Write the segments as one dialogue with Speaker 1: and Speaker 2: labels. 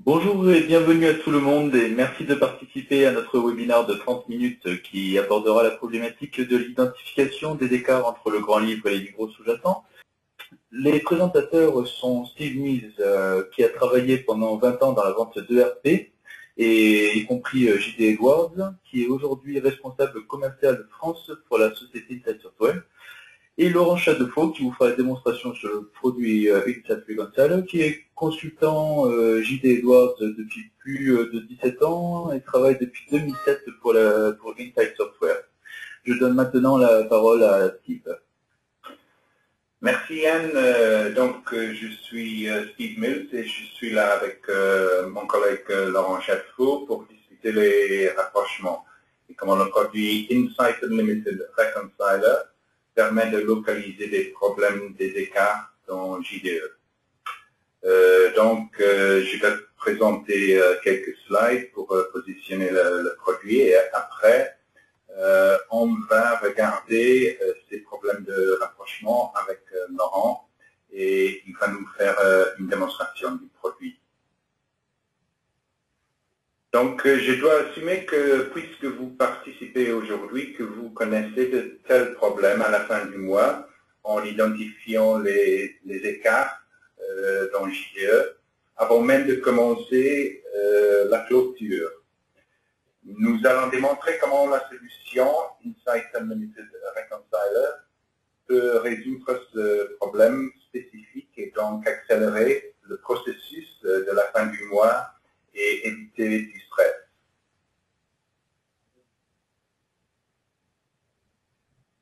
Speaker 1: Bonjour et bienvenue à tout le monde et merci de participer à notre webinaire de 30 minutes qui abordera la problématique de l'identification des écarts entre le grand livre et les livres sous-jacents. Les présentateurs sont Steve Mills qui a travaillé pendant 20 ans dans la vente d'ERP et y compris J.D. Edwards qui est aujourd'hui responsable commercial France pour la société Insight Software. Et Laurent Chadefaux qui vous fera la démonstration sur le produit Insight Reconcile, qui est consultant J.D. Edwards depuis plus de 17 ans et travaille depuis 2007 pour Insight Software. Je donne maintenant la parole à Steve.
Speaker 2: Merci Yann. Je suis Steve Mills et je suis là avec mon collègue Laurent Chadefaux pour discuter les rapprochements et comment le produit Insight Unlimited Reconciler permet de localiser des problèmes des écarts dans JDE. Je vais présenter quelques slides pour positionner le produit et après, on va regarder ces problèmes de rapprochement avec Laurent et il va nous faire une démonstration du produit. Donc, je dois assumer que, puisque vous participez aujourd'hui, que vous connaissez de tels problèmes à la fin du mois en identifiant les écarts dans JDE avant même de commencer la clôture. Nous allons démontrer comment la solution Insight Unlimited Reconciler peut résoudre ce problème spécifique et donc accélérer le processus de la fin du mois et éviter du stress.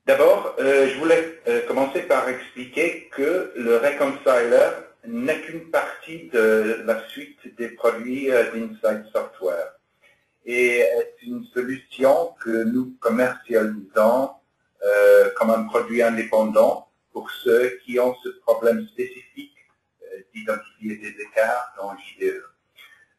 Speaker 2: D'abord, je voulais commencer par expliquer que le Reconciler n'est qu'une partie de la suite des produits d'Insight Software et est une solution que nous commercialisons comme un produit indépendant pour ceux qui ont ce problème spécifique d'identifier des écarts dans JDE,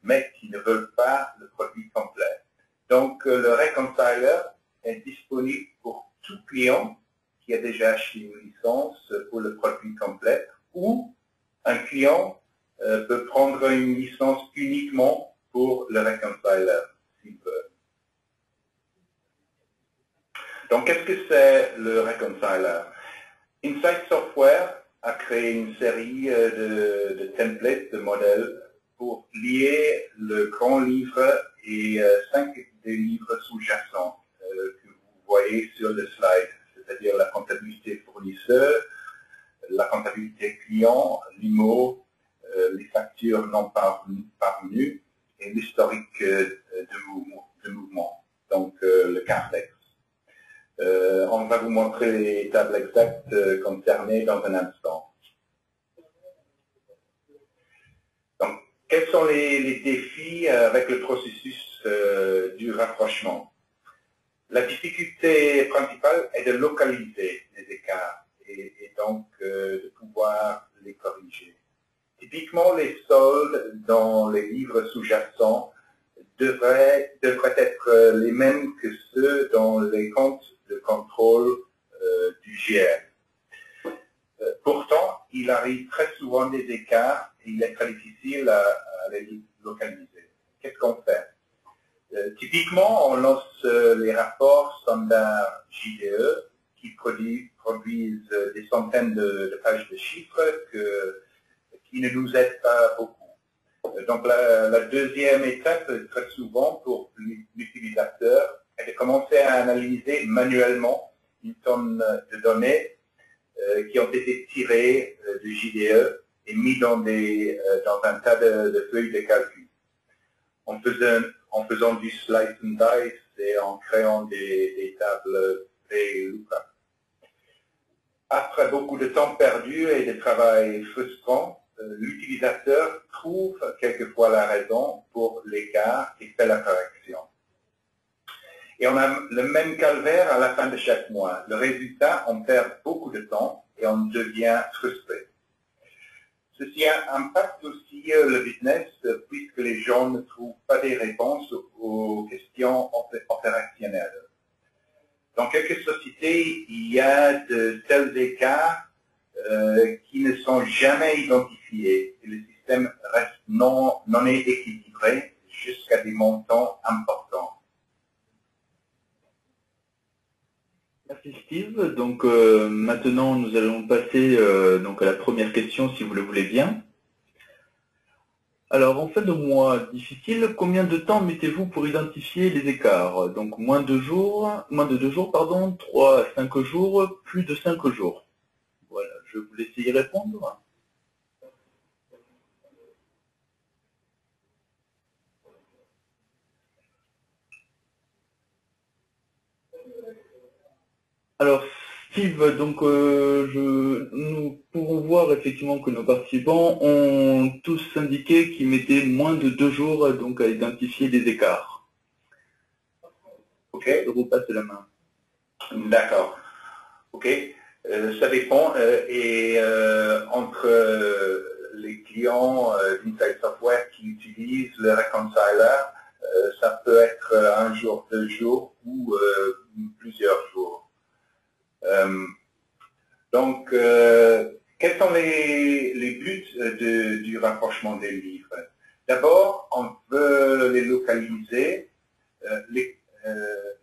Speaker 2: mais qui ne veulent pas le produit complet. Donc, le Reconciler est disponible pour tout client qui a déjà acheté une licence pour le produit complet ou un client peut prendre une licence uniquement pour le Reconciler, s'il veut. Donc, qu'est-ce que c'est le Reconciler? Insight Software a créé une série de templates, de modèles, pour lier le grand livre et 5 des livres sous-jacents que vous voyez sur le slide, c'est-à-dire la comptabilité fournisseur, la comptabilité client, l'IMO, les factures non parvenues et l'historique de mouvement, donc le CARTEX. On va vous montrer les tables exactes concernées dans un instant. Donc, quels sont les défis avec le processus du rapprochement? La difficulté principale est de localiser les écarts et donc de pouvoir les corriger. Typiquement, les soldes dans les livres sous-jacents devraient être les mêmes que ceux dans les comptes de contrôle du GR. Pourtant, il arrive très souvent des écarts et il est très difficile à les localiser. Qu'est-ce qu'on fait? Typiquement, on lance les rapports standards JDE qui produisent des centaines de pages de chiffres qui ne nous aident pas beaucoup. Donc la deuxième étape, très souvent pour l'utilisateur, est de commencer à analyser manuellement une tonne de données qui ont été tirées de JDE et mis dans un tas de feuilles de calcul. En faisant du slice and dice et en créant des tables VLOOKUP. Après beaucoup de temps perdu et de travail frustrant, l'utilisateur trouve quelquefois la raison pour l'écart et fait la correction. Et on a le même calvaire à la fin de chaque mois. Le résultat, on perd beaucoup de temps et on devient frustré. Ceci impacte aussi le business puisque les gens ne trouvent pas des réponses aux questions opérationnelles. Dans quelques sociétés, il y a de tels écarts qui ne sont jamais identifiés et le système reste non équilibré jusqu'à des montants importants.
Speaker 1: Merci Steve. Donc maintenant nous allons passer donc à la première question si vous le voulez bien. Alors en fin de mois difficile, combien de temps mettez-vous pour identifier les écarts? Donc moins de 2 jours, pardon, 3 à 5 jours, plus de 5 jours. Voilà, je vous laisse y répondre. Alors Steve, donc nous pouvons voir effectivement que nos participants ont tous indiqué qu'ils mettaient moins de 2 jours donc à identifier les écarts.
Speaker 2: Ok.
Speaker 1: Je vous passe la main.
Speaker 2: D'accord. Ok. Ça dépend. Entre les clients d'Insight Software qui utilisent le reconciler, ça peut être 1 jour, 2 jours ou plusieurs jours. Donc, quels sont les buts du rapprochement des livres? D'abord, on veut les localiser,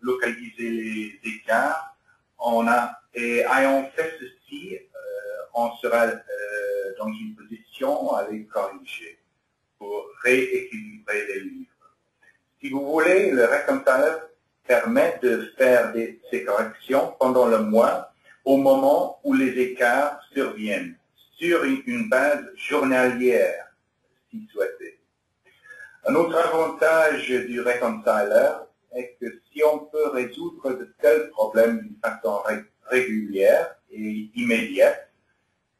Speaker 2: localiser les écarts. Et ayant fait ceci, on sera dans une position à les corriger pour rééquilibrer les livres. Si vous voulez, le reconciler permet de faire ces corrections pendant le mois au moment où les écarts surviennent, sur une base journalière, si souhaité. Un autre avantage du reconciler est que si on peut résoudre de tels problèmes d'une façon régulière et immédiate,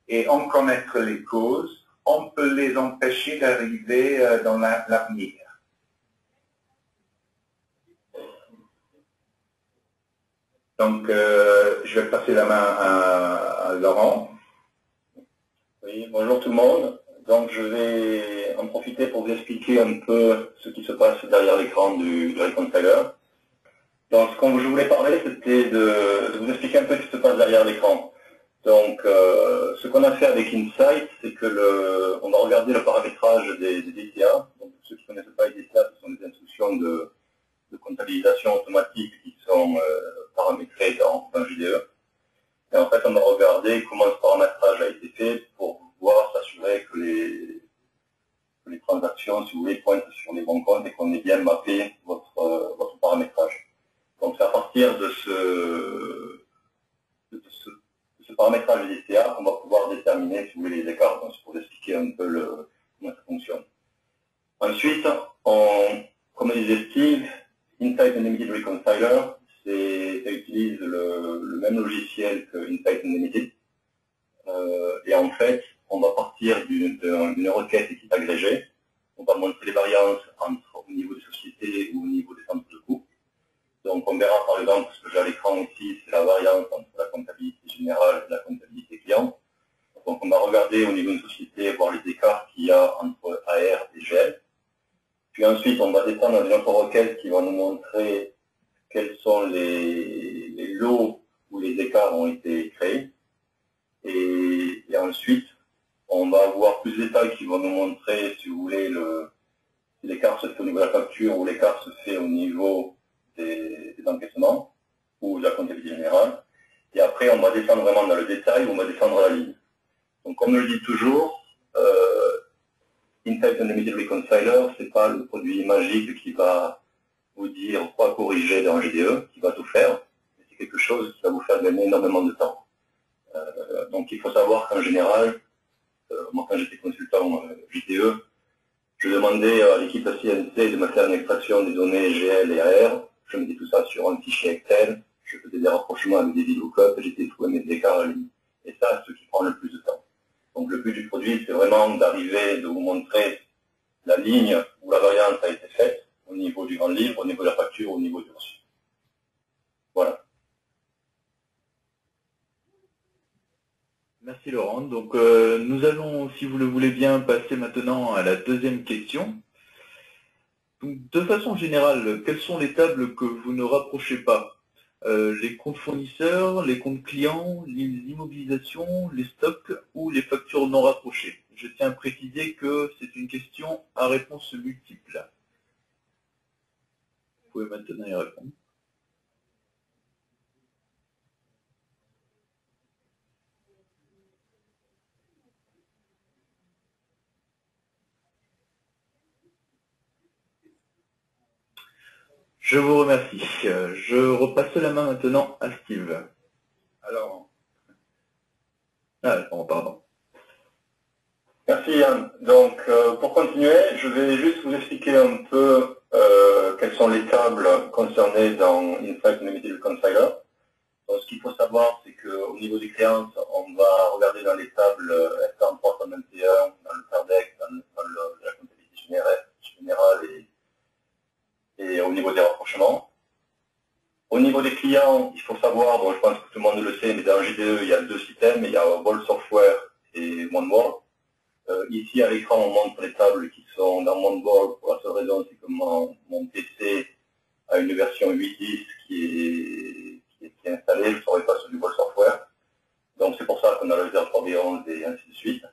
Speaker 2: et en connaître les causes, on peut les empêcher d'arriver dans l'avenir. Donc, je vais passer la main à Laurent.
Speaker 3: Oui, bonjour tout le monde. Donc, je vais en profiter pour vous expliquer un peu ce qui se passe derrière l'écran du reconciler. Donc, ce dont je voulais parler, c'était de vous expliquer un peu ce qui se passe derrière l'écran. Donc, ce qu'on a fait avec Insight, c'est que on va regarder le paramétrage des DCA. Donc, pour ceux qui ne connaissent pas les DCA, ce sont des instructions de comptabilisation automatique qui sont paramétrées dans GDE. Et en fait, on va regarder comment ce paramétrage a été fait pour pouvoir s'assurer que les transactions, si vous voulez, pointent sur les bons comptes et qu'on ait bien mappé votre paramétrage. Donc, c'est à partir de ce paramétrage de DCA qu'on va pouvoir déterminer, si vous voulez, les écarts. Donc, c'est pour expliquer un peu comment ça fonctionne. Ensuite, comme disait Steve, Insight Unlimited Reconciler, ça utilise le même logiciel que Insight Unlimited. Et en fait, on va partir d'une requête équipe agrégée. On va montrer les variances au niveau des sociétés ou au niveau des centres de coûts. Donc on verra par exemple, ce que j'ai à l'écran ici, c'est la variance entre la comptabilité générale et la comptabilité client. Donc on va regarder au niveau d'une société, voir les écarts qu'il y a entre AR et GL. Puis ensuite, on va descendre dans une autre requête qui va nous montrer quels sont les lots où les écarts ont été créés. Et ensuite, on va avoir plus de détails qui vont nous montrer, si vous voulez, si l'écart se fait au niveau de la facture ou l'écart se fait au niveau des encaissements ou de la comptabilité générale. Et après, on va descendre vraiment dans le détail, on va descendre à la ligne. Donc, comme je le dis toujours, Insight Unlimited Reconciler, ce n'est pas le produit magique qui va vous dire quoi corriger dans GDE, qui va tout faire. C'est quelque chose qui va vous faire gagner énormément de temps. Donc il faut savoir qu'en général, moi quand j'étais consultant GDE, je demandais à l'équipe CNC de me faire une extraction des données GL et AR. Je mettais tout ça sur un fichier Excel, je faisais des rapprochements avec des VLOOKUP, j'étais trouvé mes écarts à la ligne. Et ça, c'est ce qui prend le plus de temps. Donc le but du produit, c'est vraiment d'arriver, de vous montrer la ligne où la variante a été faite, au niveau du grand livre, au niveau de la facture, au niveau du reçu. Voilà.
Speaker 1: Merci Laurent. Donc nous allons, si vous le voulez bien, passer maintenant à la deuxième question. Donc, de façon générale, quelles sont les tables que vous ne rapprochez pas? les comptes fournisseurs, les comptes clients, les immobilisations, les stocks ou les factures non rapprochées. Je tiens à préciser que c'est une question à réponse multiple. Vous pouvez maintenant y répondre. Je vous remercie. Je repasse la main maintenant à Steve.
Speaker 2: Alors,
Speaker 1: Pardon.
Speaker 3: Merci Yann. Donc pour continuer, je vais juste vous expliquer un peu quelles sont les tables concernées dans Insight Unlimited Reconciler. Donc ce qu'il faut savoir, c'est qu'au niveau des créances, on va regarder dans les tables F4321, dans le CARDEX, dans la comptabilité générale et au niveau des rapprochements. Au niveau des clients, il faut savoir, bon, je pense que tout le monde le sait, mais dans GDE, il y a deux systèmes, il y a World Software et OneWorld. Ici, à l'écran, on montre les tables qui sont dans OneWorld pour la seule raison, c'est que mon PC a une version 8.10 qui est installée, je ne saurais pas sur du World Software. Donc c'est pour ça qu'on a le 03B11 et ainsi de suite.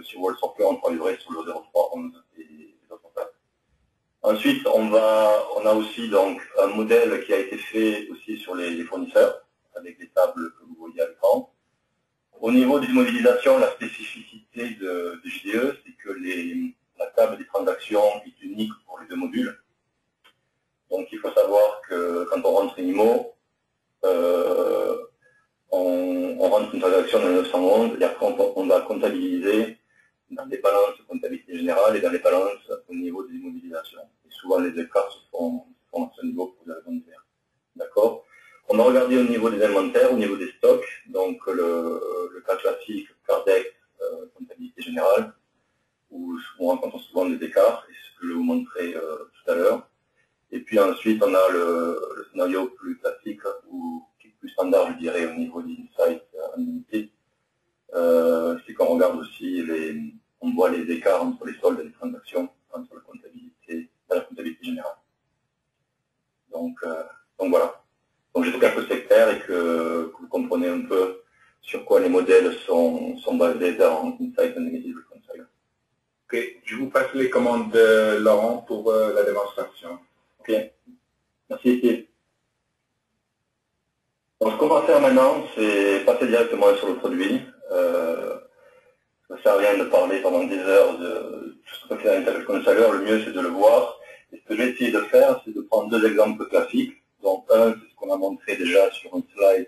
Speaker 3: Sur World Software, on travaillerait sur le 03.11 et d'autres tables. Ensuite, on a aussi donc un modèle qui a été fait aussi sur les fournisseurs, avec les tables que vous voyez à l'écran. Au niveau des modélisations, la spécificité de JDE, c'est que la table des transactions est unique pour les deux modules. Donc il faut savoir que quand on rentre une IMO, on rentre une transaction dans le 911 et après on va comptabiliser dans les balances de comptabilité générale et dans les balances au niveau des immobilisations. Et souvent les écarts se font à ce niveau pour des raisons diverses. D'accord. On a regardé au niveau des inventaires, au niveau des stocks, donc le cas classique, CARDEX, comptabilité générale, où on rencontre souvent des écarts, et ce que je vais vous montrer tout à l'heure. Et puis ensuite, on a le scénario plus classique, ou qui est plus standard, je dirais, au niveau d'Insight Unlimited. C'est qu'on regarde aussi, on voit les écarts entre les soldes et les transactions, entre la comptabilité générale. Donc voilà. Donc j'espère que c'est clair et que vous comprenez un peu sur quoi les modèles sont basés dans Insight Unlimited Reconciler.
Speaker 2: ok, je vous passe les commandes de Laurent pour la démonstration.
Speaker 3: Ok, merci Steve. Donc ce qu'on va faire maintenant, c'est passer directement sur le produit. Ça ne sert à rien de parler pendant des heures de tout ce que fait Insight Reconciler, le mieux c'est de le voir. Et ce que j'ai essayé de faire, c'est de prendre deux exemples classiques. Donc un, c'est ce qu'on a montré déjà sur un slide,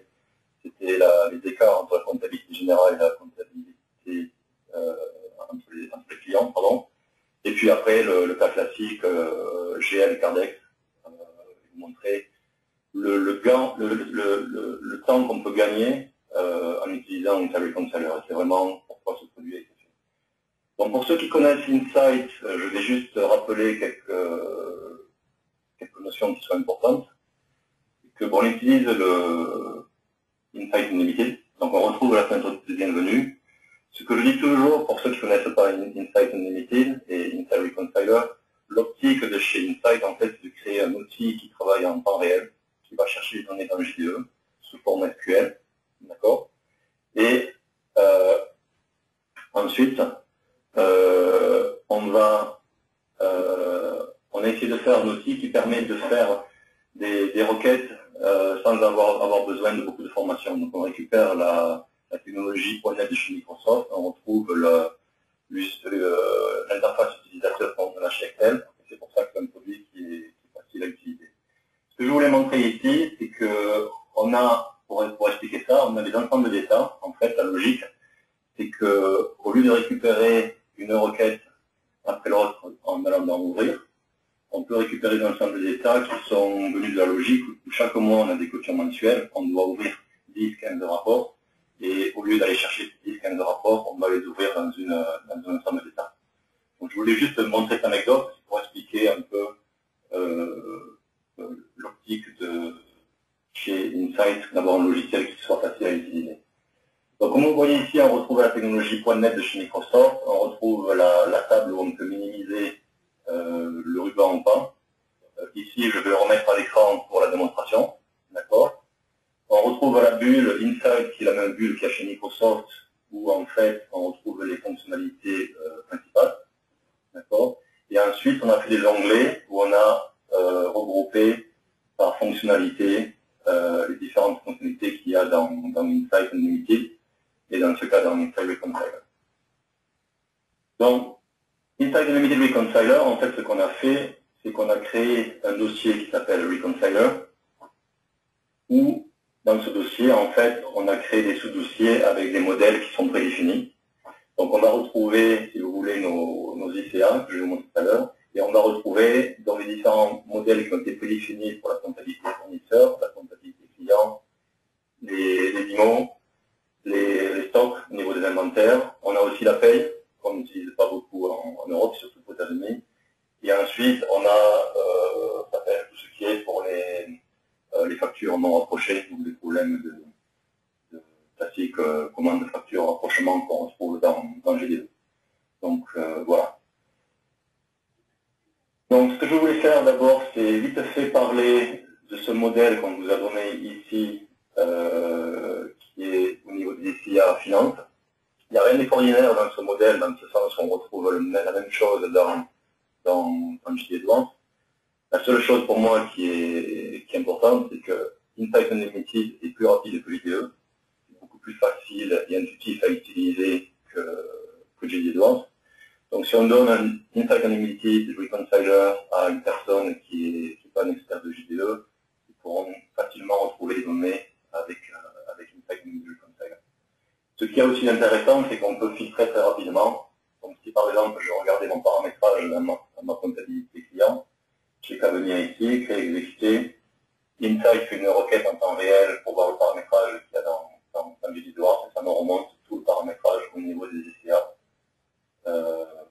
Speaker 3: c'était les écarts entre la comptabilité générale et la comptabilité entre les clients, pardon. Et puis après, le cas classique, GL et Cardex, vous montrer le temps qu'on peut gagner en utilisant Insight Reconciler. C'est vraiment pourquoi ce produit a été fait. Donc pour ceux qui connaissent Insight, je vais juste rappeler quelques notions qui sont importantes. On utilise le Insight Unlimited, donc on retrouve la fenêtre de bienvenue. Ce que je dis toujours, pour ceux qui ne connaissent pas Insight Unlimited et Insight Reconciler, l'optique de chez Insight, en fait, c'est de créer un outil qui travaille en temps réel, qui va chercher les données dans le JDE, sous forme SQL, d'accord. Et ensuite, on a essayé de faire un outil qui permet de faire des requêtes sans avoir besoin de beaucoup de formation. Donc on récupère la technologie .NET de chez Microsoft, on retrouve l'interface utilisateur qu'on a chez Excel, c'est pour ça que c'est un produit qui est facile à utiliser. Ce que je voulais montrer ici, c'est que on a, pour expliquer ça, on a des ensembles d'états. En fait, la logique, c'est que au lieu de récupérer une requête après l'autre en allant dans ouvrir, on peut récupérer des ensembles d'états qui sont venus de la logique où chaque mois on a des clôtures mensuelles, on doit ouvrir 10-15 rapports, et au lieu d'aller chercher 10-15 rapports, on va les ouvrir dans un ensemble d'états. Donc je voulais juste montrer cette anecdote pour expliquer un peu l'optique de chez Insight d'avoir un logiciel qui soit facile à utiliser. Donc comme vous voyez ici, on retrouve la technologie .NET de chez Microsoft, on retrouve la table où on peut minimiser le ruban en pain. Ici, je vais le remettre à l'écran pour la démonstration, d'accord. bulle Insight, qui est la même bulle qu'il y a chez Microsoft, où en fait on retrouve les fonctionnalités principales. D'accord. Et ensuite, on a fait des onglets où on a regroupé par fonctionnalité les différentes fonctionnalités qu'il y a dans Insight Unlimited et dans ce cas dans Insight Reconciler. Donc, Insight Unlimited Reconciler, en fait, ce qu'on a fait, c'est qu'on a créé un dossier qui s'appelle Reconciler, où dans ce dossier, en fait, on a créé des sous-dossiers avec des modèles qui sont prédéfinis. Donc, on va retrouver, si vous voulez, nos ICA, que je vais vous montrer tout à l'heure, et on va retrouver dans les différents modèles qui ont été prédéfinis pour la comptabilité fournisseur, la comptabilité client, les IMO, les stocks au niveau des inventaires. On a aussi la paye, qu'on n'utilise pas beaucoup en Europe, surtout aux États-Unis. Et ensuite, on a ça fait tout ce qui est pour les factures non rapprochées, donc des problèmes de classique commande de facture rapprochement qu'on retrouve dans GD2. Donc voilà. Donc ce que je voulais faire d'abord, c'est vite fait parler de ce modèle qu'on vous a donné ici, qui est au niveau des ICA Finance. Il n'y a rien d'extraordinaire dans ce modèle, dans ce sens on retrouve la même chose dans GD2. La seule chose pour moi qui est importante, c'est que Insight Unlimited est plus rapide que GD2. C'est beaucoup plus facile et intuitif à utiliser que GD2. Donc si on donne un Insight Unlimited Reconciler à une personne qui n'est pas un expert de GD2, ils pourront facilement retrouver les données avec Insight Unlimited Reconciler. Ce qui est aussi intéressant, c'est qu'on peut filtrer très rapidement. Donc si par exemple je regardais mon paramétrage dans ma comptabilité client, j'ai qu'à venir ici, créer, exécuter. Insight fait une requête en temps réel pour voir le paramétrage qu'il y a dans GD2 et ça me remonte tout le paramétrage au niveau des ICA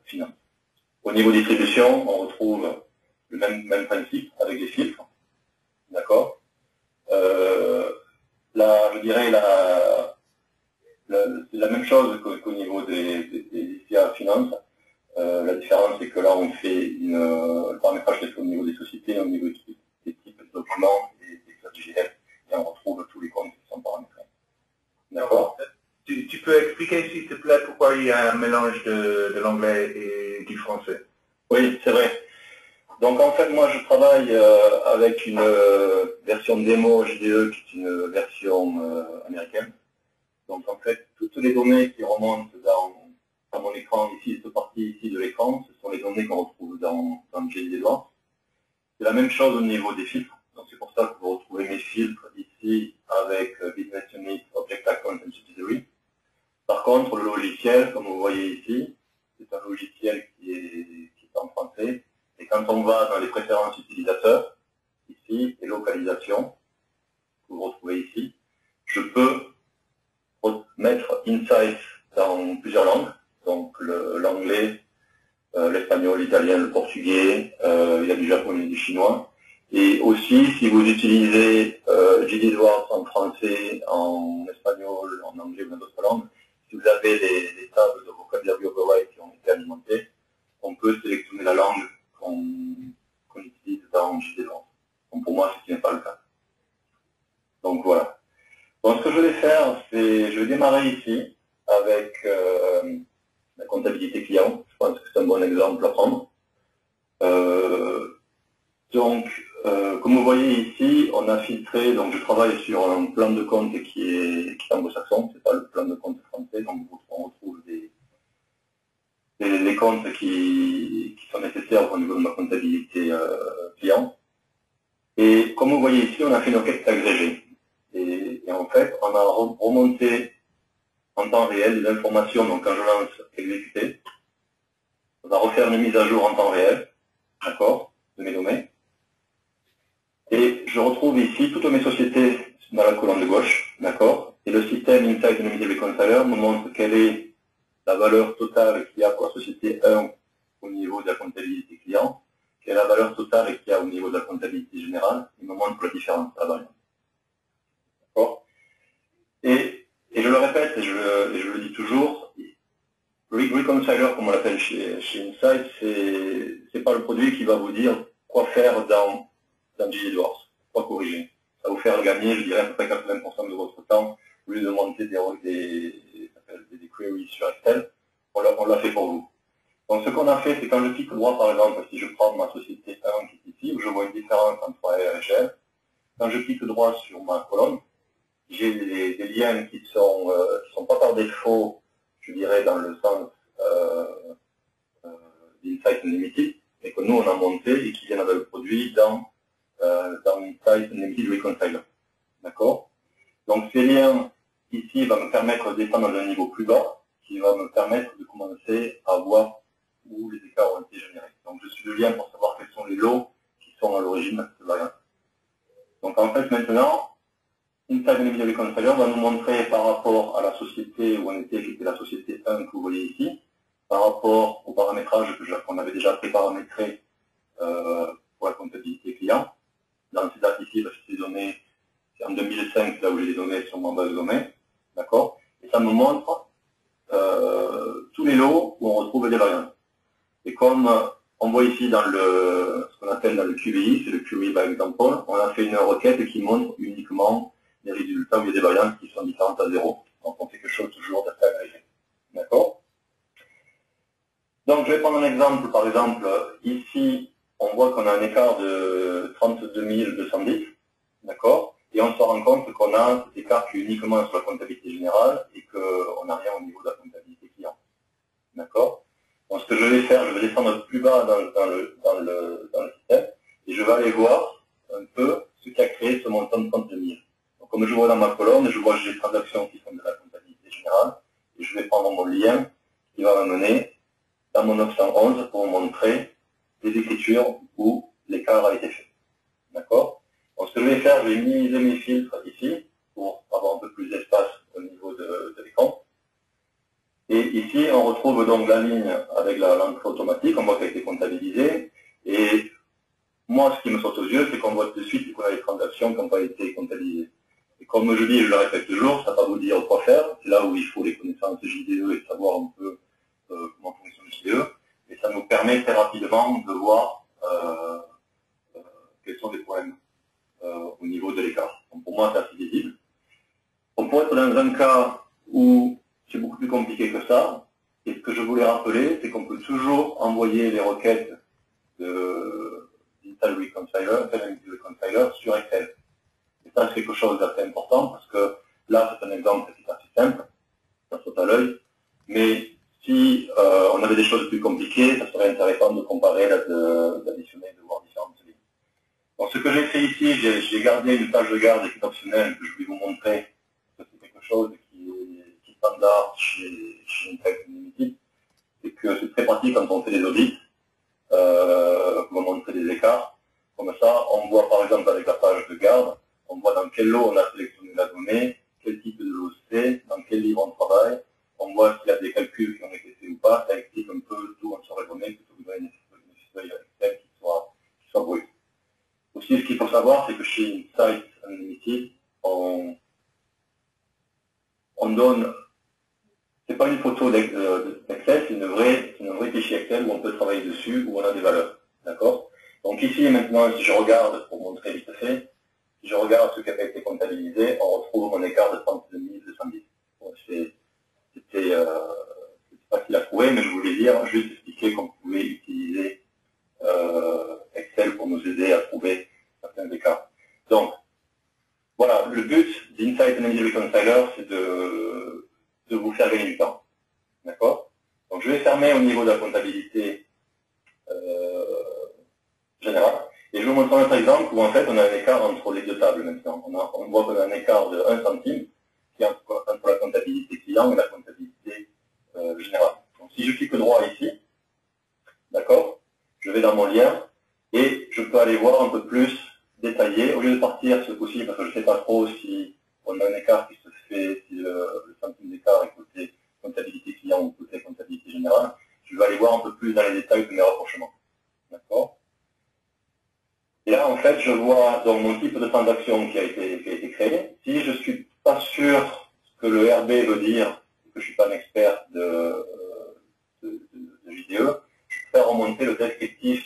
Speaker 3: finance. Au niveau distribution, on retrouve le même principe avec des filtres. D'accord. Je dirais c'est la même chose qu'au niveau des ICA finance. La différence, c'est que là, on fait le paramétrage fait au niveau des sociétés, au niveau des types de documents et des classes GL, et on retrouve tous les comptes qui sont paramétrés. D'accord.
Speaker 2: Tu peux expliquer, s'il te plaît, pourquoi il y a un mélange de l'anglais et du français?
Speaker 3: Oui, c'est vrai. Donc en fait, moi, je travaille avec une version démo GDE qui est une version américaine. Donc en fait, toutes les données qui remontent dans mon écran ici, cette partie ici de l'écran, ce sont les données qu'on retrouve dans GDE. C'est la même chose au niveau des filtres. Donc c'est pour ça que vous retrouvez mes filtres ici avec Business Unit, Object Account and Subsidiary. Par contre, le logiciel, comme vous voyez ici, c'est un logiciel qui est en français. Et quand on va dans les préférences utilisateurs, ici, et localisation, que vous retrouvez ici, je peux mettre Insight dans plusieurs langues. Donc l'anglais, l'espagnol, l'italien, le portugais, il y a du japonais et du chinois. Et aussi, si vous utilisez GDE en français, en espagnol, en anglais ou dans d'autres langues, si vous avez les tables de vocabulaire override qui ont été alimentées, on peut sélectionner la langue qu'on utilise dans GDE. Donc pour moi, ce qui n'est pas le cas. Donc voilà. Donc ce que je vais faire, c'est je vais démarrer ici avec la comptabilité client. Je pense que c'est un bon exemple à prendre. Comme vous voyez ici, on a filtré, donc je travaille sur un plan de compte qui est anglo-saxon, c'est pas le plan de compte français, donc on retrouve les comptes qui sont nécessaires au niveau de ma comptabilité client. Et comme vous voyez ici, on a fait une requête agrégée. Et en fait, on a remonté en temps réel des informations, donc quand je lance exécuter, on va refaire une mise à jour en temps réel, d'accord, de mes données. Et je retrouve ici toutes mes sociétés dans la colonne de gauche, d'accord. Et le système Insight Unlimited Reconciler me montre quelle est la valeur totale qu'il y a pour la société 1 au niveau de la comptabilité client, quelle est la valeur totale qu'il y a au niveau de la comptabilité générale, il me montre la différence, la variance. D'accord. Et je le répète et je le dis toujours, Reconciler, comme on l'appelle chez Insight, c'est pas le produit qui va vous dire quoi faire dans GDE, quoi corriger. ça va vous faire gagner, je dirais, à peu près 80% de votre temps, au lieu de monter des queries sur Excel, on l'a fait pour vous. Donc ce qu'on a fait, c'est quand je clique droit, par exemple, si je prends ma société 1 qui est ici, où je vois une différence entre A et HL, quand je clique droit sur ma colonne, j'ai des liens qui sont pas par défaut, je dirais, dans le sens d'Insight Unlimited, mais que nous on a monté et qui viennent avec le produit dans Insight Unlimited Reconciler. D'accord? Donc ces liens ici vont me permettre de descendre à un niveau plus bas, qui va me permettre de commencer à voir où les écarts ont été générés. Donc je suis le lien pour savoir quels sont les lots qui sont à l'origine de cette variante. Donc en fait maintenant, Insight Unlimited Reconciler va nous montrer par rapport à la société où on était, qui était la société 1 que vous voyez ici, par rapport au paramétrage qu'on avait déjà pré-paramétré pour la comptabilité client. Dans ces dates ici, ces données, c'est en 2005, là où j'ai les données sur ma base de données, d'accord? Et ça me montre tous les lots où on retrouve des variantes. Et comme on voit ici dans ce qu'on appelle dans le QBI, c'est le Query by Example, on a fait une requête qui montre uniquement les résultats où il y a des variantes qui sont différentes à 0. Donc on fait quelque chose toujours d'assez agrégé. D'accord? Donc je vais prendre un exemple, par exemple, ici, on voit qu'on a un écart de 32 210, d'accord? Et on se rend compte qu'on a cet écart qui est uniquement sur la comptabilité générale et qu'on n'a rien au niveau de la comptabilité client. D'accord? Donc ce que je vais faire, je vais descendre plus bas dans le système et je vais aller voir un peu ce qui a créé ce montant de 32 000. Donc comme je vois dans ma colonne, je vois que j'ai des transactions qui sont de la comptabilité générale et je vais prendre mon lien qui va m'amener dans mon 911 pour vous montrer les écritures où l'écart a été fait. D'accord? Donc ce que je vais faire, je vais minimiser mes filtres ici pour avoir un peu plus d'espace au niveau de l'écran. Et ici, on retrouve donc la ligne avec l'entrée automatique, on voit qu'elle a été comptabilisée. Et moi, ce qui me saute aux yeux, c'est qu'on voit de suite qu'on a les transactions qui n'ont pas été comptabilisées. Et comme je dis, je le répète toujours, ça ne va pas vous dire quoi faire. C'est là où il faut les connaissances JDE et savoir un peu comment fonctionne JDE. Et ça nous permet très rapidement de voir quels sont les problèmes au niveau de l'écart. Donc pour moi, c'est assez visible. On pourrait être dans un cas où c'est beaucoup plus compliqué que ça. Et ce que je voulais rappeler, c'est qu'on peut toujours envoyer les requêtes d'Insight Reconciler sur Excel. Et ça, c'est quelque chose d'assez important parce que là, c'est un exemple qui est assez simple, ça saute à l'œil. Mais si on avait des choses plus compliquées, ça serait intéressant de comparer, d'additionner, de voir différentes lignes. Donc ce que j'ai fait ici, j'ai gardé une page de garde qui est optionnelle que je vais vous montrer. C'est quelque chose qui est standard chez Insight Unlimited. C'est que c'est très pratique quand on fait des audits, pour montrer des écarts. Comme ça, on voit par exemple avec la page de garde, on voit dans quel lot on a sélectionné la donnée, quel type de lot c'est, dans quel livre on travaille, on voit s'il y a des calculs qui ont été faits ou pas, ça explique un peu d'où on serait donné, plutôt que de donner une feuille Excel qui soit brute. Aussi, ce qu'il faut savoir, c'est que chez Insight Unlimited, on donne, c'est pas une photo d'Excel, c'est une vraie fichier Excel où on peut travailler dessus, où on a des valeurs. D'accord? Donc ici, maintenant, si je regarde, pour montrer vite fait, si je regarde ce qui a été comptabilisé, on retrouve mon écart de 32 210. Bon, c'était facile à trouver, mais je voulais dire, juste expliquer qu'on pouvait utiliser Excel pour nous aider à trouver certains écarts. Donc, voilà, le but d'Insight Unlimited Reconciler, c'est de vous faire gagner du temps. D'accord? Donc, je vais fermer au niveau de la comptabilité générale. Et je vais vous montrer un autre exemple où en fait on a un écart entre les deux tables maintenant. On voit qu'on a un écart de 1 centime qui est entre la comptabilité client et la comptabilité générale. Donc si je clique droit ici, d'accord, je vais dans mon lien et je peux aller voir un peu plus détaillé. Au lieu de partir ce coup-ci, parce que je ne sais pas trop si on a un écart qui se fait, si le centime d'écart est côté comptabilité client ou côté comptabilité générale, je vais aller voir un peu plus dans les détails de mes rapprochements. D'accord? Et là, en fait, je vois donc mon type de transaction qui a été créé. Si je ne suis pas sûr ce que le RB veut dire, que je ne suis pas un expert de JDE, je vais faire remonter le descriptif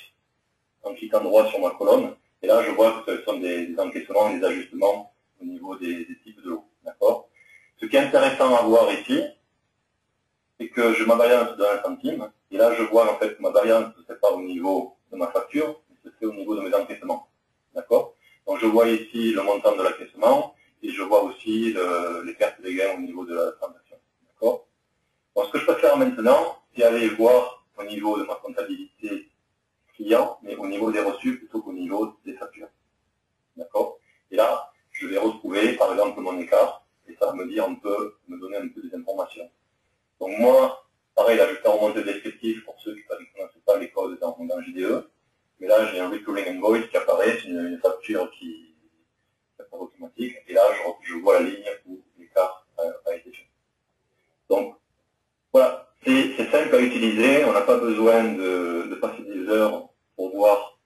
Speaker 3: en cliquant droit sur ma colonne. Et là, je vois que ce sont des encaissements, des ajustements au niveau des types de l'eau. D'accord. Ce qui est intéressant à voir ici, c'est que je ma variance de 1 centime, et là je vois en fait que ma variance ne se fait pas au niveau de ma facture, mais se fait au niveau de mes encaissements. D'accord. Donc je vois ici le montant de l'encaissement, et je vois aussi les pertes et les gains au niveau de la transaction. D'accord. Donc ce que je peux faire maintenant, c'est aller voir au niveau de ma comptabilité client, mais au niveau des reçus plutôt qu'au niveau des factures. D'accord. Et là, je vais retrouver par exemple mon écart, et ça va me dire me donner un peu des informations. Donc moi, pareil, là je fais remonter le descriptif pour ceux qui ne connaissent pas les codes dans JDE, mais là j'ai un recurring invoice qui apparaît, c'est une facture qui est automatique, et là je vois la ligne où l'écart a été fait. Donc voilà, c'est simple à utiliser, on n'a pas besoin de passer des heures pour voir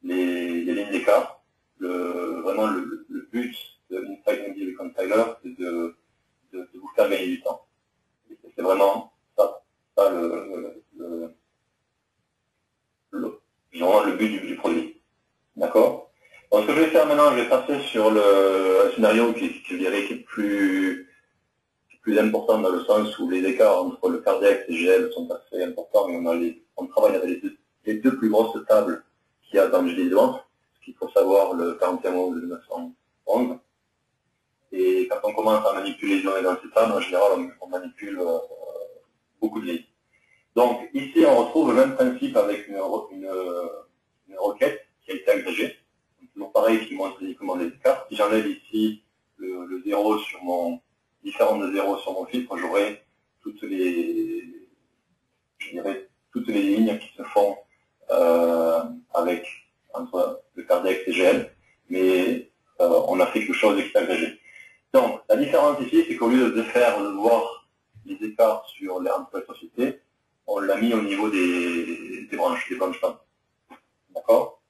Speaker 3: les lignes d'écart. Vraiment le but de Inside MD Reconciler, c'est de vous faire gagner du temps. C'est vraiment ça le but du produit. D'accord. Donc ce que je vais faire maintenant, je vais passer sur un scénario qui je dirais qui est plus important dans le sens où les écarts entre le cardiaque et GL sont assez importants, mais on travaille avec les deux plus grosses tables qu'il y a dans le GD Advance, ce qu'il faut savoir, le 4111 et le 911. Et quand on commence à manipuler les données dans ces tables, en général, on manipule beaucoup de lignes. Donc ici, on retrouve le même principe avec une requête qui a été agrégée. Donc, toujours pareil, qui montre uniquement les écarts. Si j'enlève ici le 0 sur mon différent de 0 sur mon filtre, j'aurai toutes les lignes qui se font entre le cardiaque et GL, mais on a fait quelque chose qui est agrégé. Donc, la différence ici, c'est qu'au lieu de voir les écarts entre les sociétés, on l'a mis au niveau des branches, des branches. D'accord.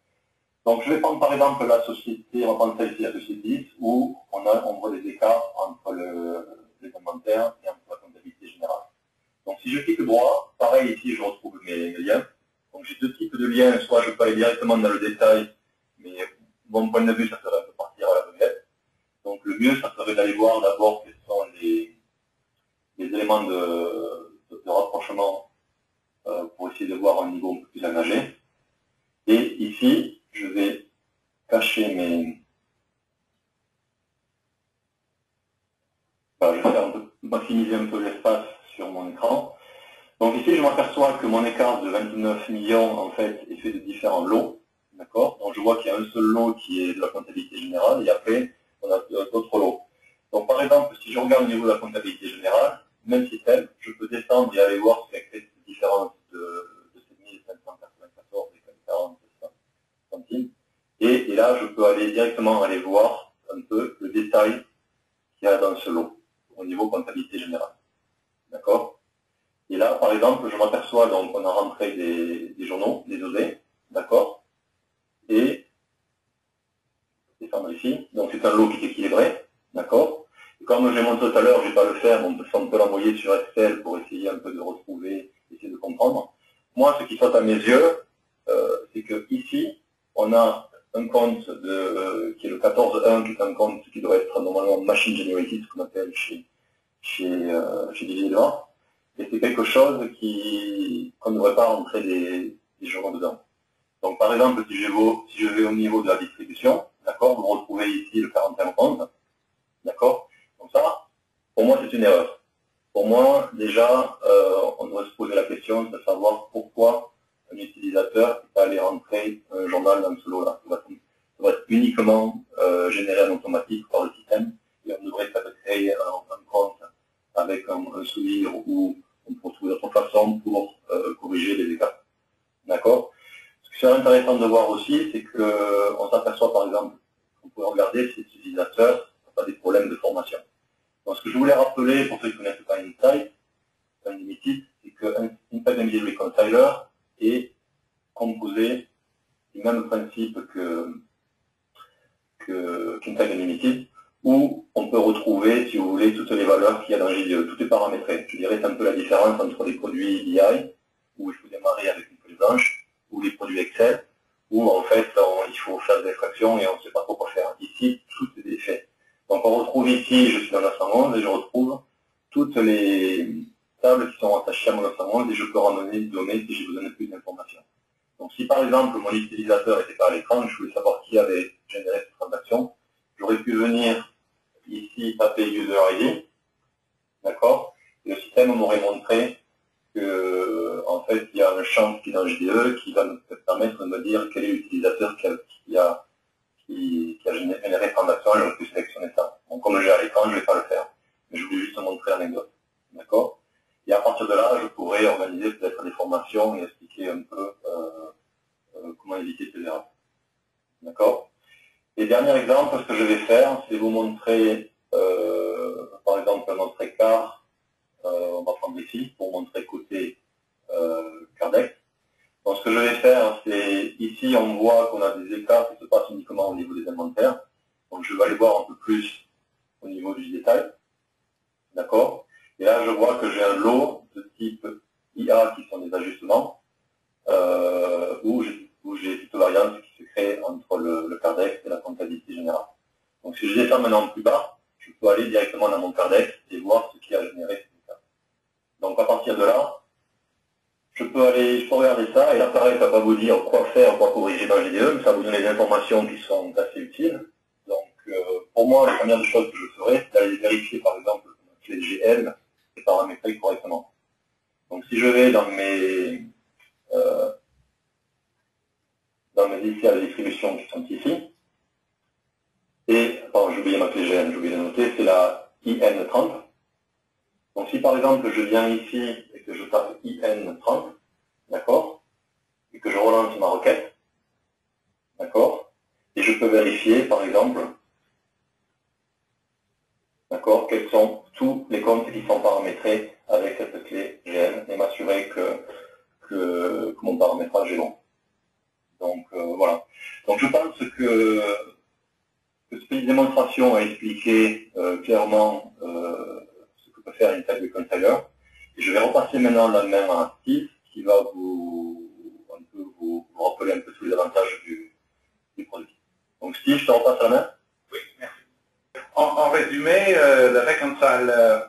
Speaker 3: Donc, je vais prendre par exemple la société, on va prendre celle-ci, la société 10, où on voit des écarts entre les inventaires et entre la comptabilité générale. Donc, si je clique droit, pareil ici, je retrouve mes liens. Donc, j'ai deux types de liens, soit je peux aller directement dans le détail, mais mon point de vue, ça serait un peu partir à la vedette. Donc, le mieux, ça serait d'aller voir d'abord quels sont les éléments de rapprochement pour essayer de voir un niveau un peu plus engagé. Et ici, je vais cacher je vais maximiser un peu l'espace sur mon écran. Donc ici, je m'aperçois que mon écart de 29 millions, en fait, est fait de différents lots. D'accord. Donc je vois qu'il y a un seul lot qui est de la comptabilité générale, et après, on a d'autres lots. Donc par exemple, si je regarde au niveau de la comptabilité générale, même système, je peux descendre et aller voir ce qui a créé cette différence de 7594 et 40 centimes. Et là, je peux directement aller voir un peu le détail qu'il y a dans ce lot, au niveau comptabilité générale. D'accord. Et là, par exemple, je m'aperçois, donc, on a rentré des journaux, des OD, d'accord. Et descendre ici, donc c'est un lot qui est équilibré, d'accord. Comme je l'ai montré tout à l'heure, je ne vais pas le faire, on peut l'envoyer sur Excel pour essayer un peu de retrouver, essayer de comprendre. Moi, ce qui saute à mes yeux, c'est que ici, on a un compte qui est le 14.1, qui est un compte qui doit être normalement machine generated, ce qu'on appelle chez Didier Delors. Et c'est quelque chose qu'on ne devrait pas rentrer des journaux dedans. Donc par exemple, si je vais au niveau de la distribution, d'accord, vous retrouvez ici le 41.11, d'accord. Donc ça, pour moi, c'est une erreur. Pour moi, déjà, on devrait se poser la question de savoir pourquoi un utilisateur est allé rentrer un journal dans ce lot-là. Ça va être uniquement généré en automatique par le système, et on devrait créer un compte avec un souvenir où on peut trouver d'autres façons pour corriger les écarts. D'accord. Ce qui serait intéressant de voir aussi, c'est qu'on s'aperçoit par exemple, on peut regarder si l'utilisateur n'a pas des problèmes de formation. Donc ce que je voulais rappeler, pour ceux qui ne connaissent pas Insight Unlimited, c'est que Inside MD Reconciler est composé du même principe qu'Inside Unlimited, où on peut retrouver, si vous voulez, toutes les valeurs qu'il y a dans GDE, tout est paramétré. Je dirais c'est un peu la différence entre les produits BI, où il faut démarrer avec une feuille blanche, ou les produits Excel, où en fait il faut faire des fractions et on ne sait pas trop quoi faire. Ici, tout est fait. Donc on retrouve ici, je suis dans 911 et je retrouve toutes les tables qui sont attachées à mon 911 et je peux ramener des données si j'ai besoin de plus d'informations. Donc si par exemple mon utilisateur n'était pas à l'écran, je voulais savoir qui avait généré cette transaction, j'aurais pu venir ici taper user ID, d'accord, et le système m'aurait montré que en fait il y a un champ qui est dans JDE qui va me permettre de me dire quel est l'utilisateur qui a généré transaction, j'aurais pu sélectionner ça. Donc comme j'ai à l'écran, je ne vais pas le faire. Mais je voulais juste montrer l'anecdote. D'accord. Et à partir de là, je pourrais organiser peut-être des formations et expliquer un peu comment éviter ces erreurs. D'accord. Et dernier exemple, ce que je vais faire, c'est vous montrer, par exemple, notre écart. On va prendre ici pour montrer côté Cardex. Donc ce que je vais faire, c'est ici on voit qu'on a des écarts qui se passent uniquement au niveau des inventaires. Donc je vais aller voir un peu plus au niveau du détail. D'accord. Et là je vois que j'ai un lot de type IA qui sont des ajustements, où j'ai toute variance qui se crée entre le Cardex et la comptabilité générale. Donc si je descends maintenant plus bas, je peux aller directement dans mon Cardex et voir ce qui a généré ces écarts. Donc à partir de là, je peux regarder ça, et là pareil, ça va pas vous dire quoi faire, quoi corriger dans JDE, mais ça va vous donner des informations qui sont assez utiles. Donc pour moi, la première des choses que je ferais, c'est d'aller vérifier par exemple que ma clé GL est paramétrée correctement. Donc si je vais dans mes initiales de distribution qui sont ici, et, pardon, j'ai oublié ma clé GL, j'ai oublié de noter, c'est la IN30. Donc si par exemple je viens ici et que je tape IN30, d'accord, et que je relance ma requête, d'accord, et je peux vérifier par exemple, d'accord, quels sont tous les comptes qui sont paramétrés avec cette clé GN et m'assurer que mon paramétrage est bon. Donc voilà. Donc je pense que cette petite démonstration a expliqué clairement ce que peut faire une table de compiler. Et je vais repasser maintenant la main à Steve qui va vous rappeler un peu tous les avantages du produit. Donc Steve, je te repasse la main.
Speaker 2: Oui, merci. En résumé, le reconciler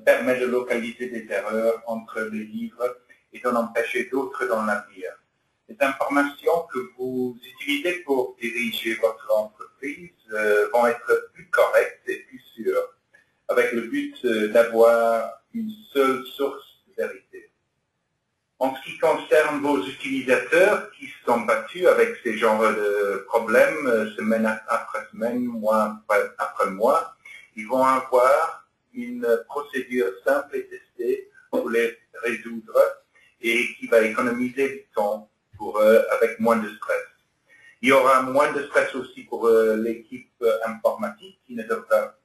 Speaker 2: permet de localiser des erreurs entre les livres et d'en empêcher d'autres dans l'avenir. Les informations que vous utilisez pour diriger votre entreprise vont être plus correctes et plus sûres, avec le but d'avoir une seule source de vérité. En ce qui concerne vos utilisateurs qui sont battus avec ces genres de problèmes semaine après semaine, mois après mois, ils vont avoir une procédure simple et testée pour les résoudre et qui va économiser du temps pour eux avec moins de stress. Il y aura moins de stress aussi pour l'équipe informatique qui ne devra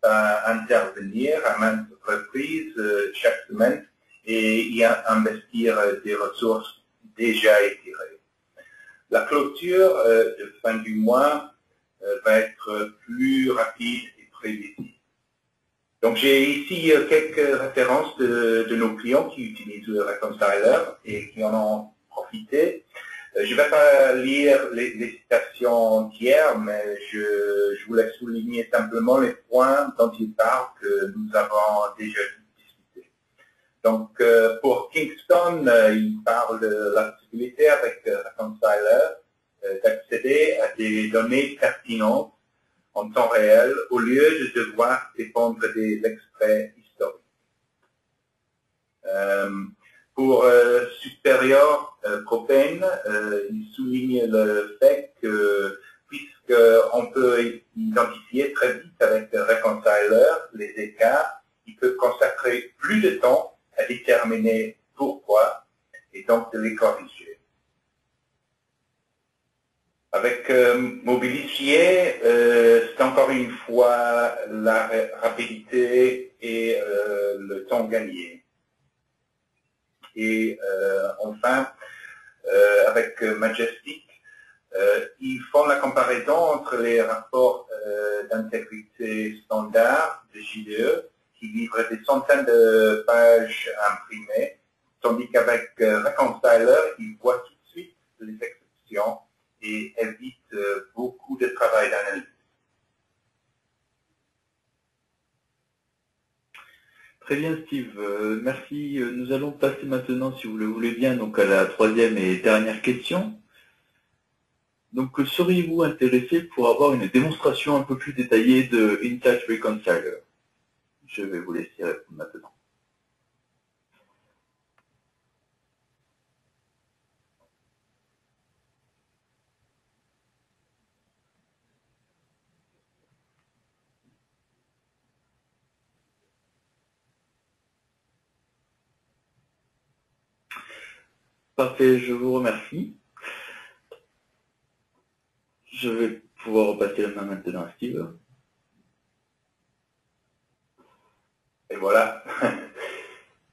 Speaker 2: pas intervenir à maintes reprises chaque semaine et y investir des ressources déjà étirées. La clôture de fin du mois va être plus rapide et prévisible. Donc j'ai ici quelques références de nos clients qui utilisent le reconciler et qui en ont profité. Je ne vais pas lire les citations entières, mais je voulais souligner simplement les points dont il parle que nous avons déjà discuté. Donc pour Kingston, il parle de la possibilité avec reconciler d'accéder à des données pertinentes en temps réel au lieu de devoir dépendre des extraits historiques. Pour Superior Propane, il souligne le fait que puisqu'on peut identifier très vite avec le reconciler les écarts, il peut consacrer plus de temps à déterminer pourquoi et donc de les corriger. Avec Mobilicier, c'est encore une fois la rapidité et le temps gagné. Et enfin, avec Majestic, ils font la comparaison entre les rapports d'intégrité standard de JDE qui livrent des centaines de pages imprimées, tandis qu'avec Reconciler, ils voient tout de suite les exceptions
Speaker 1: Très bien Steve, merci. Nous allons passer maintenant, si vous le voulez bien, donc à la troisième et dernière question. Donc seriez-vous intéressé pour avoir une démonstration un peu plus détaillée de Insight Reconciler? Je vais vous laisser répondre maintenant. Parfait, je vous remercie. Je vais pouvoir repasser la main maintenant à Steve.
Speaker 2: Et voilà.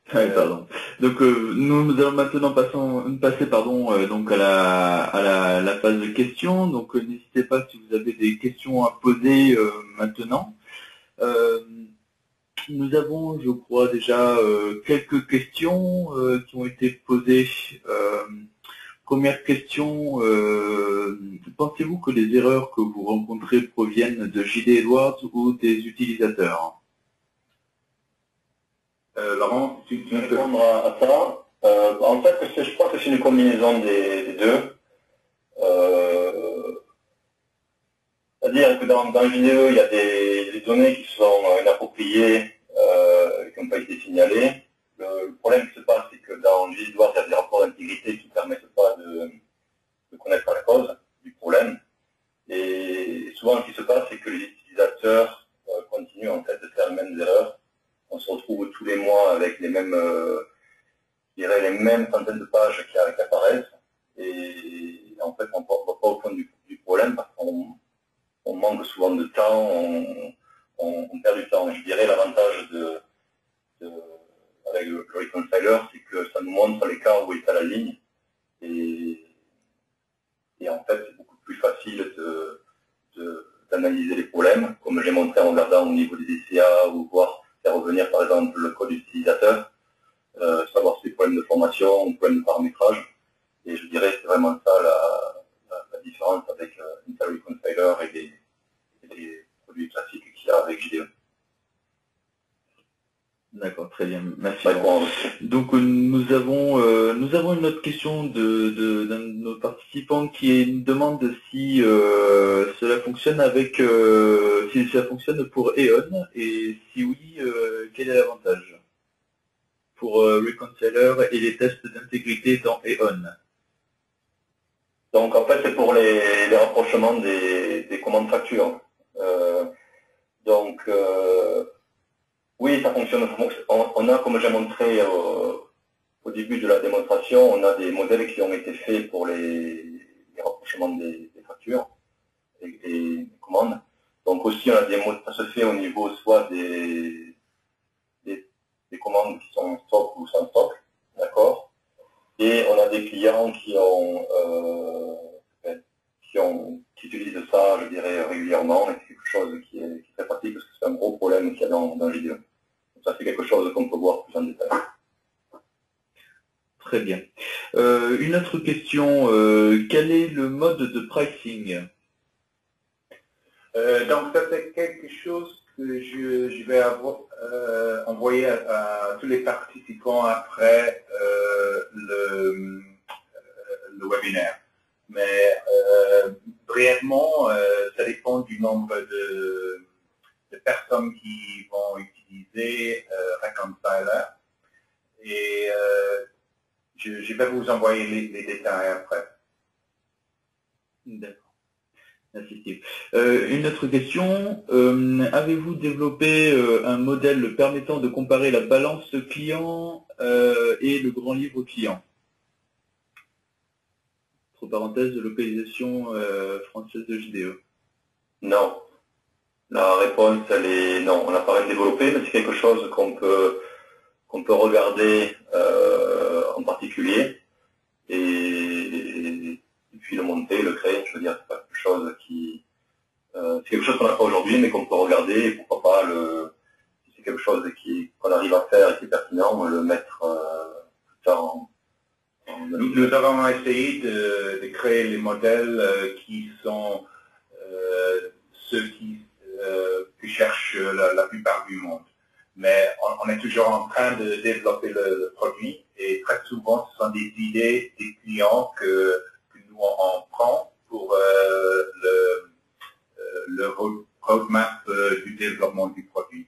Speaker 1: Pardon. Donc nous allons maintenant passer donc à la phase de questions. Donc n'hésitez pas si vous avez des questions à poser maintenant. Nous avons, je crois, déjà quelques questions qui ont été posées. Première question, pensez-vous que les erreurs que vous rencontrez proviennent de J.D. Edwards ou des utilisateurs?
Speaker 2: Laurent, tu
Speaker 3: Je vais
Speaker 2: peux
Speaker 3: répondre à ça. En fait, je crois que c'est une combinaison des deux. C'est-à-dire que dans JDE, il y a des données qui sont inappropriées, qui n'ont pas été signalées. Le problème qui se passe, c'est que dans JDE, il y a des rapports d'intégrité qui ne permettent pas de connaître la cause du problème. Et souvent, ce qui se passe, c'est que les utilisateurs continuent en fait de faire les mêmes erreurs. On se retrouve tous les mois avec les mêmes, je dirais, les mêmes centaines de pages qui apparaissent. Et en fait, on ne va pas au fond du problème parce qu'on manque souvent de temps, on perd du temps. Je dirais l'avantage avec le reconciler, c'est que ça nous montre les cas où est à la ligne. Et en fait, c'est beaucoup plus facile d'analyser les problèmes, comme j'ai montré en regardant au niveau des DCA ou voir faire revenir par exemple le code utilisateur, savoir si c'est des problèmes de formation ou des problèmes de paramétrage. Et je dirais que c'est vraiment ça la différence avec Intel Reconciler et les produits classiques qu'il y a avec JDE.
Speaker 1: D'accord, très bien, merci.
Speaker 3: Bon.
Speaker 1: Donc nous avons une autre question d'un de nos participants qui nous demande si cela fonctionne si ça fonctionne pour EON et si oui, quel est l'avantage pour Reconciler et les tests d'intégrité dans EON.
Speaker 3: Donc en fait c'est pour les rapprochements des commandes factures. Oui, ça fonctionne. On a, comme j'ai montré au début de la démonstration, on a des modèles qui ont été faits pour les rapprochements des factures et des commandes. Donc aussi, on a ça se fait au niveau soit des commandes qui sont en stock ou sans stock, d'accord. Et on a des clients qui utilisent ça, je dirais, régulièrement, et c'est quelque chose qui est très pratique parce que c'est un gros problème qu'il y a dans JDE. Ça, c'est quelque chose qu'on peut voir plus en détail.
Speaker 1: Très bien. Une autre question, quel est le mode de pricing?
Speaker 2: Donc, ça, c'est quelque chose que je vais envoyer à tous les participants après le webinaire. Mais brièvement, ça dépend du nombre de personnes qui vont utiliser Reconciler. Et je vais vous envoyer les détails après.
Speaker 1: D'accord. Merci Steve. Une autre question, avez-vous développé un modèle permettant de comparer la balance client et le grand livre client? Entre parenthèses, de localisation française de JDE.
Speaker 3: Non. La réponse, elle est non. On n'a pas rien développé, mais c'est quelque chose qu'on peut regarder en particulier et puis le monter, le créer. Je veux dire, c'est pas quelque chose c'est quelque chose qu'on n'a pas aujourd'hui, mais qu'on peut regarder et pourquoi pas si c'est quelque chose qu'on arrive à faire et qui est pertinent, le mettre tout en.
Speaker 2: Nous avons essayé de créer les modèles qui sont ceux qui cherchent la plupart du monde. mais on est toujours en train de développer le produit et très souvent ce sont des idées des clients que nous on prend pour le roadmap du développement du produit.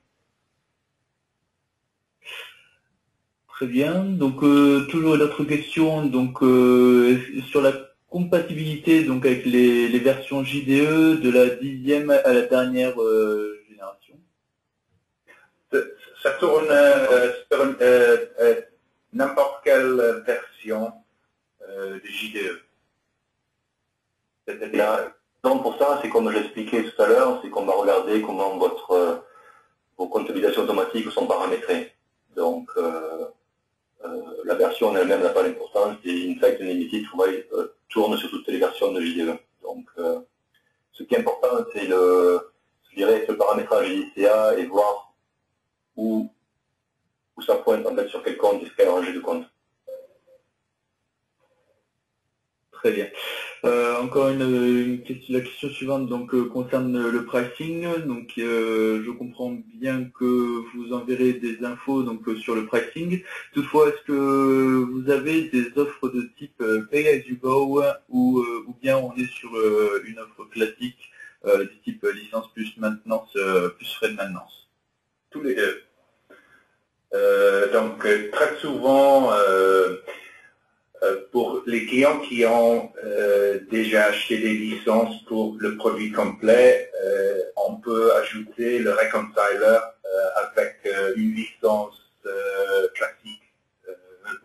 Speaker 1: Très bien. Donc toujours une autre question. Donc sur la compatibilité donc avec les versions JDE de la 10e à la dernière génération.
Speaker 2: Ça tourne sur n'importe quelle version de JDE.
Speaker 3: Donc pour ça, c'est comme j'expliquais tout à l'heure, c'est qu'on va regarder comment vos comptabilisations automatiques sont paramétrées. Donc la version en elle-même n'a pas d'importance et Insight Unlimited tourne sur toutes les versions de JDE. Donc ce qui est important, c'est le paramétrage ICA et voir où ça pointe en fait sur quel compte et quel rangée de compte.
Speaker 1: Très bien. Encore une question, la question suivante donc concerne le pricing. Donc je comprends bien que vous enverrez des infos donc sur le pricing. Toutefois, est-ce que vous avez des offres de type pay as you go ou bien on est sur une offre classique du type licence plus maintenance plus frais de maintenance?
Speaker 2: Tous les deux. Donc très souvent pour les clients qui ont déjà acheté des licences pour le produit complet, on peut ajouter le reconciler avec une licence classique,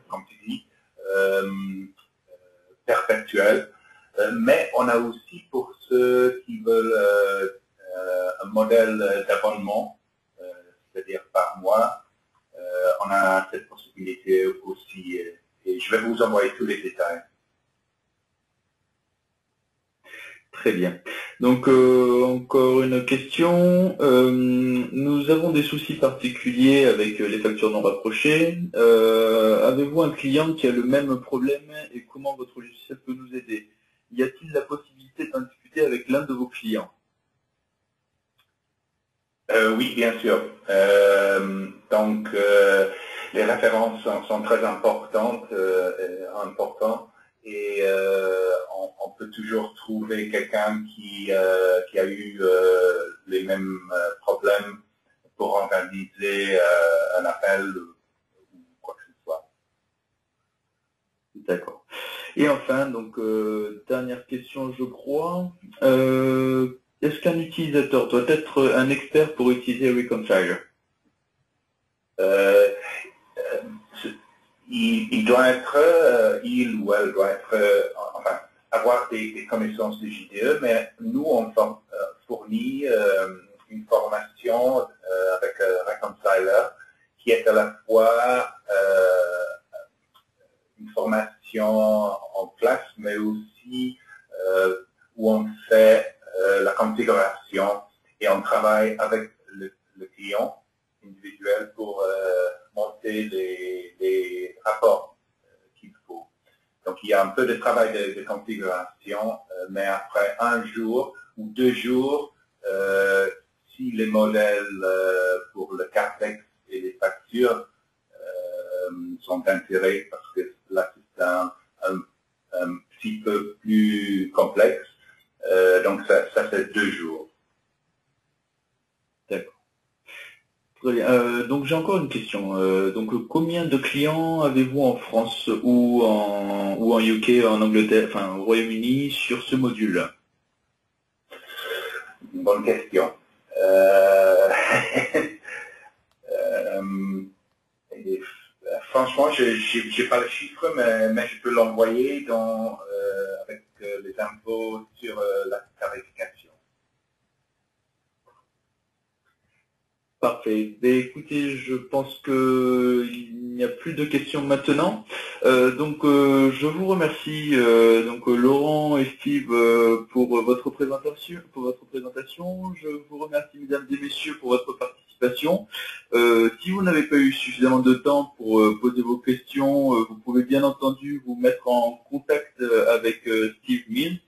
Speaker 2: comme tu dis, perpétuelle. Mais on a aussi pour ceux qui veulent un modèle d'abonnement, c'est-à-dire par mois, on a cette possibilité aussi. Et je vais vous envoyer tous les détails.
Speaker 1: Très bien. Donc encore une question. Nous avons des soucis particuliers avec les factures non rapprochées. Avez-vous un client qui a le même problème et comment votre logiciel peut nous aider? Y a-t-il la possibilité d'en discuter avec l'un de vos clients?
Speaker 2: Oui, bien sûr. Donc, les références sont très importantes et on peut toujours trouver quelqu'un qui a eu les mêmes problèmes pour organiser un appel ou quoi que ce soit.
Speaker 1: D'accord. Et enfin, donc dernière question, je crois. Est-ce qu'un utilisateur doit être un expert pour utiliser Reconcile?
Speaker 2: Il doit être, il ou elle doit être, enfin, avoir des connaissances de JDE, mais nous, on fournit une formation avec Reconciler qui est à la fois une formation en classe, mais aussi où on fait la configuration et on travaille avec le client individuel pour monter les rapports qu'il faut. Donc il y a un peu de travail de configuration, mais après un jour ou 2 jours, si les modèles pour le CAPEX et les factures sont intégrés, parce que là c'est un petit peu plus complexe, donc ça fait 2 jours.
Speaker 1: D'accord. Donc j'ai encore une question. Donc combien de clients avez-vous en France ou en UK, en Angleterre, enfin au Royaume-Uni sur ce module?
Speaker 2: Une bonne question. Franchement, je n'ai pas le chiffre, mais je peux l'envoyer avec les infos sur la tarification.
Speaker 1: Parfait. Écoutez, je pense qu'il n'y a plus de questions maintenant. Donc je vous remercie Laurent et Steve pour votre présentation. Je vous remercie mesdames et messieurs pour votre participation. Si vous n'avez pas eu suffisamment de temps pour poser vos questions, vous pouvez bien entendu vous mettre en contact avec Steve Mills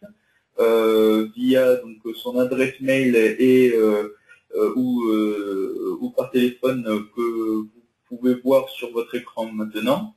Speaker 1: via donc son adresse mail et ou par téléphone que vous pouvez voir sur votre écran maintenant.